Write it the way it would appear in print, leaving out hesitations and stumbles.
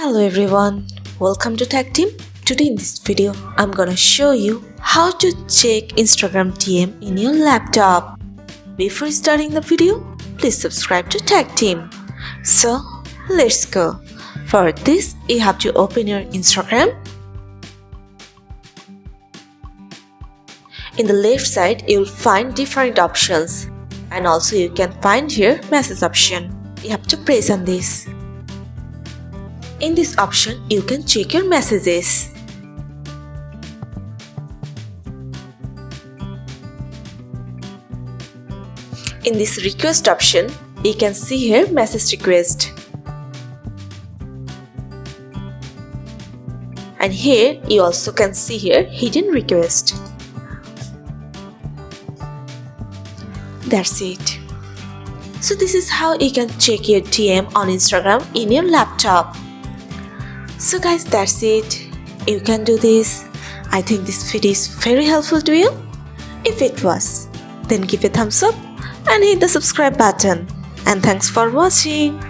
Hello everyone, welcome to Tech Team. Today in this video, I'm gonna show you how to check Instagram DM in your laptop. Before starting the video, please subscribe to Tech Team. So, let's go. For this, you have to open your Instagram. In the left side, you'll find different options. And also you can find here message option. You have to press on this. In this option, you can check your messages. In this request option, you can see here message request. And here you also can see here hidden request. That's it. So this is how you can check your DM on Instagram in your laptop. So guys, that's it. You can do this. I think this video is very helpful to you. If it was, then give a thumbs up and hit the subscribe button. And thanks for watching.